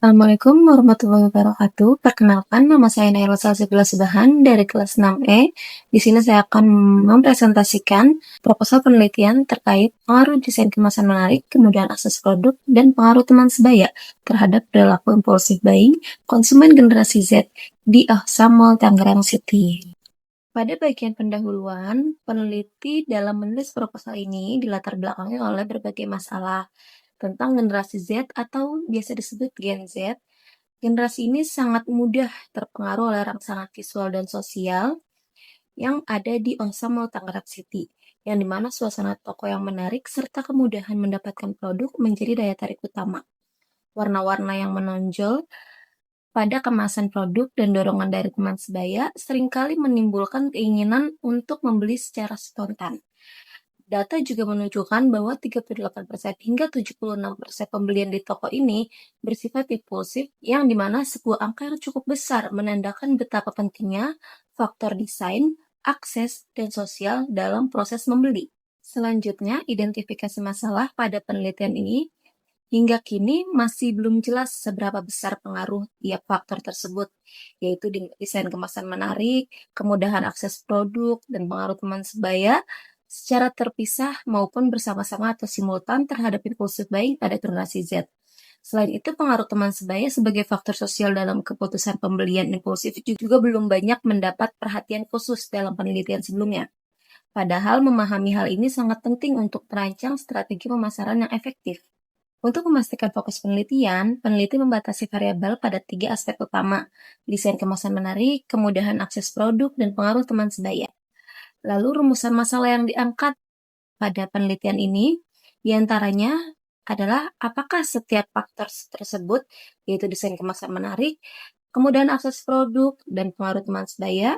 Assalamualaikum warahmatullahi wabarakatuh. Perkenalkan, nama saya Naila Salsabila Subhan dari kelas 6E. Di sini saya akan mempresentasikan proposal penelitian terkait pengaruh desain kemasan menarik, kemudahan akses produk, dan pengaruh teman sebaya terhadap perilaku impulsif buying konsumen generasi Z di Ahsa Mall Tangerang City. Pada bagian pendahuluan, peneliti dalam menulis proposal ini dilatar belakangi oleh berbagai masalah tentang generasi Z atau biasa disebut Gen Z. Generasi ini sangat mudah terpengaruh oleh rangsangan visual dan sosial yang ada di Onsa Mall Tangerang City, yang dimana suasana toko yang menarik serta kemudahan mendapatkan produk menjadi daya tarik utama. Warna-warna yang menonjol pada kemasan produk dan dorongan dari teman sebaya seringkali menimbulkan keinginan untuk membeli secara spontan. Data juga menunjukkan bahwa 38% hingga 76% pembelian di toko ini bersifat impulsif, yang dimana sebuah angka yang cukup besar menandakan betapa pentingnya faktor desain, akses, dan sosial dalam proses membeli. Selanjutnya, identifikasi masalah pada penelitian ini. Hingga kini masih belum jelas seberapa besar pengaruh tiap faktor tersebut, yaitu desain kemasan menarik, kemudahan akses produk, dan pengaruh teman sebaya secara terpisah maupun bersama-sama atau simultan terhadap impulsive buying pada generasi Z. Selain itu, pengaruh teman sebaya sebagai faktor sosial dalam keputusan pembelian impulsif juga belum banyak mendapat perhatian khusus dalam penelitian sebelumnya. Padahal memahami hal ini sangat penting untuk merancang strategi pemasaran yang efektif. Untuk memastikan fokus penelitian, peneliti membatasi variabel pada 3 aspek utama: desain kemasan menarik, kemudahan akses produk, dan pengaruh teman sebaya. Lalu rumusan masalah yang diangkat pada penelitian ini diantaranya adalah apakah setiap faktor tersebut, yaitu desain kemasan menarik, kemudahan akses produk, dan pengaruh teman sebaya,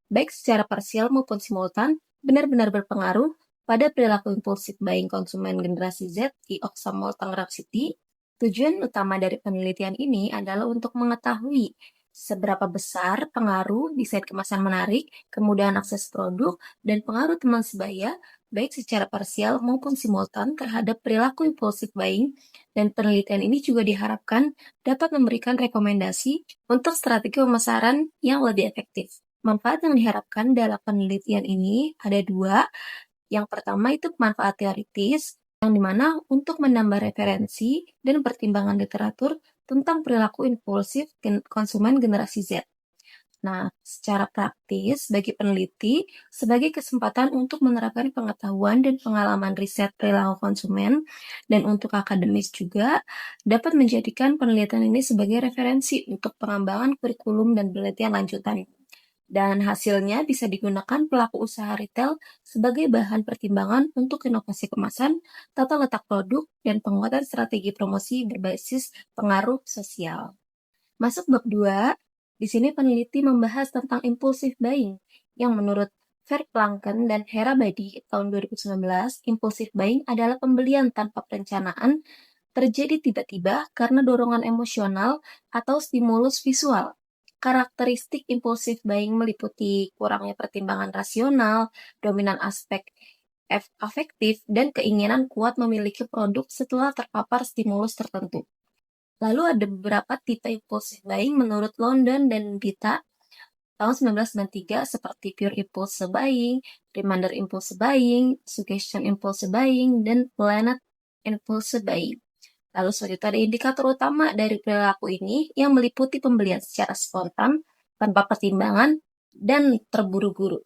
baik secara parsial maupun simultan, benar-benar berpengaruh pada perilaku impulsif buying konsumen generasi Z di Oksa Mall Tangerang City. Tujuan utama dari penelitian ini adalah untuk mengetahui seberapa besar pengaruh desain kemasan menarik, kemudahan akses produk, dan pengaruh teman sebaya, baik secara parsial maupun simultan terhadap perilaku impulsif buying, dan penelitian ini juga diharapkan dapat memberikan rekomendasi untuk strategi pemasaran yang lebih efektif. Manfaat yang diharapkan dalam penelitian ini ada dua. Yang pertama itu manfaat teoritis, yang dimana untuk menambah referensi dan pertimbangan literatur tentang perilaku impulsif konsumen generasi Z. Nah, secara praktis, bagi peneliti, sebagai kesempatan untuk menerapkan pengetahuan dan pengalaman riset perilaku konsumen, dan untuk akademis juga, dapat menjadikan penelitian ini sebagai referensi untuk pengembangan kurikulum dan penelitian lanjutan. Dan hasilnya bisa digunakan pelaku usaha retail sebagai bahan pertimbangan untuk inovasi kemasan, tata letak produk, dan penguatan strategi promosi berbasis pengaruh sosial. Masuk bab 2, di sini peneliti membahas tentang impulsive buying, yang menurut Verplanken dan Herabadi tahun 2019, impulsive buying adalah pembelian tanpa perencanaan terjadi tiba-tiba karena dorongan emosional atau stimulus visual. Karakteristik impulsif buying meliputi kurangnya pertimbangan rasional, dominan aspek afektif, dan keinginan kuat memiliki produk setelah terpapar stimulus tertentu. Lalu ada beberapa tipe impulsif buying menurut London dan Dita tahun 1993 seperti pure impulse buying, reminder impulse buying, suggestion impulse buying, dan planned impulse buying. Lalu selanjutnya ada indikator utama dari perilaku ini yang meliputi pembelian secara spontan, tanpa pertimbangan, dan terburu-buru.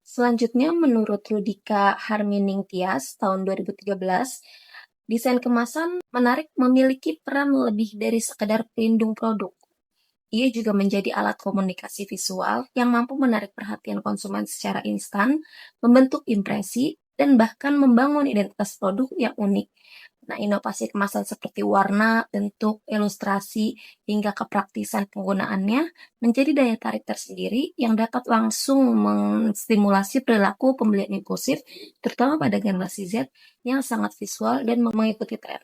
Selanjutnya, menurut Rudika Harmining-Tias tahun 2013, desain kemasan menarik memiliki peran lebih dari sekedar pelindung produk. Ia juga menjadi alat komunikasi visual yang mampu menarik perhatian konsumen secara instan, membentuk impresi, dan bahkan membangun identitas produk yang unik. Nah, inovasi kemasan seperti warna, bentuk, ilustrasi, hingga kepraktisan penggunaannya menjadi daya tarik tersendiri yang dapat langsung menstimulasi perilaku pembelian impulsif, terutama pada generasi Z yang sangat visual dan mengikuti tren.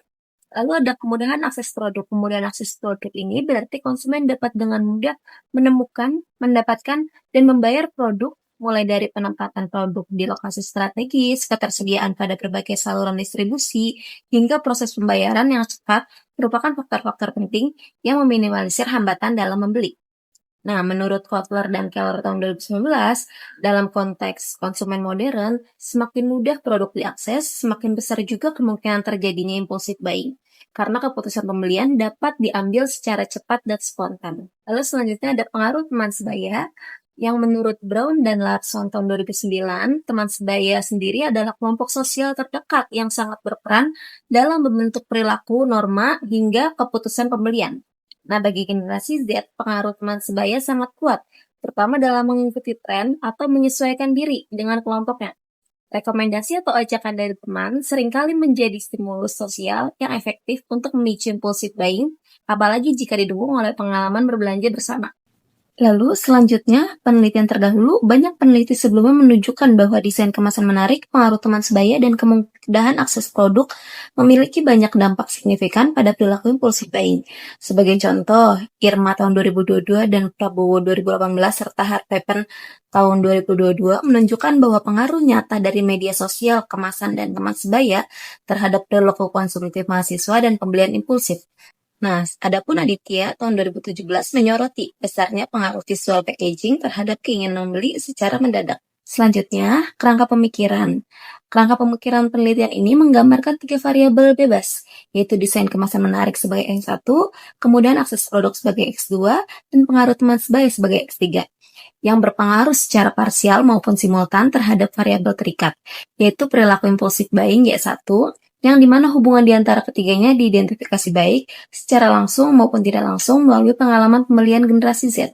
Lalu ada kemudahan akses produk. Kemudahan akses produk ini berarti konsumen dapat dengan mudah menemukan, mendapatkan, dan membayar produk mulai dari penempatan produk di lokasi strategis, ketersediaan pada berbagai saluran distribusi, hingga proses pembayaran yang cepat merupakan faktor-faktor penting yang meminimalisir hambatan dalam membeli. Nah, menurut Kotler dan Keller tahun 2019, dalam konteks konsumen modern, semakin mudah produk diakses, semakin besar juga kemungkinan terjadinya impulsive buying. Karena keputusan pembelian dapat diambil secara cepat dan spontan. Lalu selanjutnya ada pengaruh teman sebaya, yang menurut Brown dan Larson tahun 2009, teman sebaya sendiri adalah kelompok sosial terdekat yang sangat berperan dalam membentuk perilaku, norma, hingga keputusan pembelian. Nah, bagi generasi Z, pengaruh teman sebaya sangat kuat, terutama dalam mengikuti tren atau menyesuaikan diri dengan kelompoknya. Rekomendasi atau ajakan dari teman seringkali menjadi stimulus sosial yang efektif untuk memicu impulsive buying, apalagi jika didukung oleh pengalaman berbelanja bersama. Lalu selanjutnya, penelitian terdahulu, banyak peneliti sebelumnya menunjukkan bahwa desain kemasan menarik, pengaruh teman sebaya, dan kemudahan akses produk memiliki banyak dampak signifikan pada perilaku impulsif buying. Sebagai contoh, Irma tahun 2022 dan Prabowo 2018 serta Harpepen tahun 2022 menunjukkan bahwa pengaruh nyata dari media sosial, kemasan, dan teman sebaya terhadap perilaku konsumtif mahasiswa dan pembelian impulsif. Nah, adapun Aditya tahun 2017 menyoroti besarnya pengaruh visual packaging terhadap keinginan membeli secara mendadak. Selanjutnya, kerangka pemikiran. Kerangka pemikiran penelitian ini menggambarkan 3 variabel bebas, yaitu desain kemasan menarik sebagai X1, kemudian akses produk sebagai X2, dan pengaruh teman sebaya sebagai X3, yang berpengaruh secara parsial maupun simultan terhadap variabel terikat, yaitu perilaku impulsif buying Y1, yang dimana hubungan di antara ketiganya diidentifikasi baik secara langsung maupun tidak langsung melalui pengalaman pembelian generasi Z.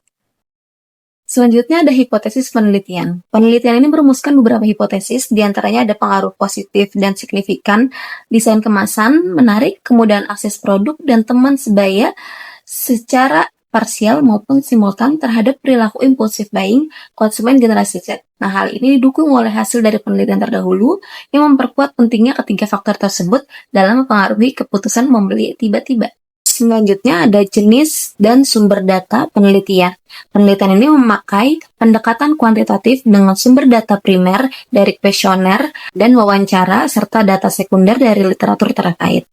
Selanjutnya ada hipotesis penelitian. Penelitian ini merumuskan beberapa hipotesis, diantaranya ada pengaruh positif dan signifikan desain kemasan menarik, kemudahan akses produk, dan teman sebaya secara parsial maupun simultan terhadap perilaku impulsif buying konsumen generasi Z. Nah, hal ini didukung oleh hasil dari penelitian terdahulu yang memperkuat pentingnya ketiga faktor tersebut dalam mempengaruhi keputusan membeli tiba-tiba. Selanjutnya ada jenis dan sumber data penelitian. Penelitian ini memakai pendekatan kuantitatif dengan sumber data primer dari kuesioner dan wawancara serta data sekunder dari literatur terkait.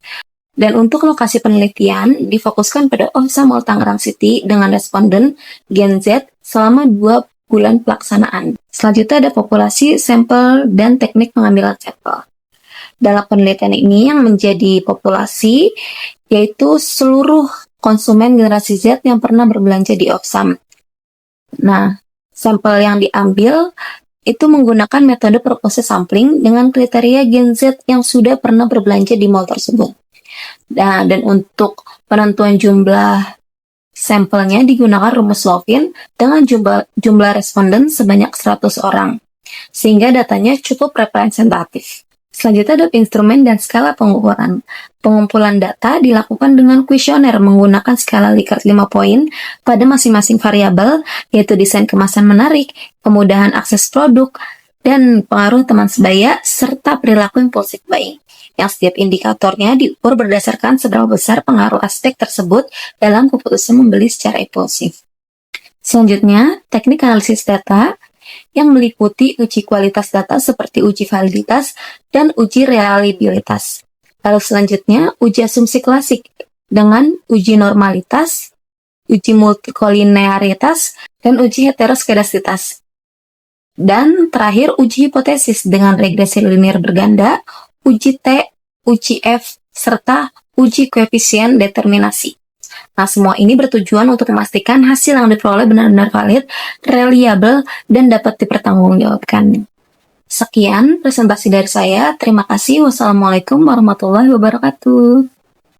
Dan untuk lokasi penelitian difokuskan pada OHSA Mall Tangerang City dengan responden Gen Z selama 2 bulan pelaksanaan. Selanjutnya ada populasi, sampel, dan teknik pengambilan sampel. Dalam penelitian ini yang menjadi populasi yaitu seluruh konsumen generasi Z yang pernah berbelanja di Oxfam. Nah, sampel yang diambil itu menggunakan metode proses sampling dengan kriteria Gen Z yang sudah pernah berbelanja di mall tersebut. Nah, dan untuk penentuan jumlah sampelnya digunakan rumus Lovin dengan jumlah responden sebanyak 100 orang, sehingga datanya cukup representatif. Selanjutnya ada instrumen dan skala pengukuran. Pengumpulan data dilakukan dengan kuesioner menggunakan skala Likert 5 poin pada masing-masing variabel, yaitu desain kemasan menarik, kemudahan akses produk, dan pengaruh teman sebaya, serta perilaku impulsif buying, yang setiap indikatornya diukur berdasarkan seberapa besar pengaruh aspek tersebut dalam keputusan membeli secara impulsif. Selanjutnya, teknik analisis data yang meliputi uji kualitas data seperti uji validitas dan uji reliabilitas. Lalu selanjutnya, uji asumsi klasik dengan uji normalitas, uji multikolinearitas, dan uji heteroskedasitas. Dan terakhir, uji hipotesis dengan regresi linear berganda, uji T, uji F, serta uji koefisien determinasi. Nah, semua ini bertujuan untuk memastikan hasil yang diperoleh benar-benar valid, reliable, dan dapat dipertanggungjawabkan. Sekian presentasi dari saya. Terima kasih. Wassalamualaikum warahmatullahi wabarakatuh.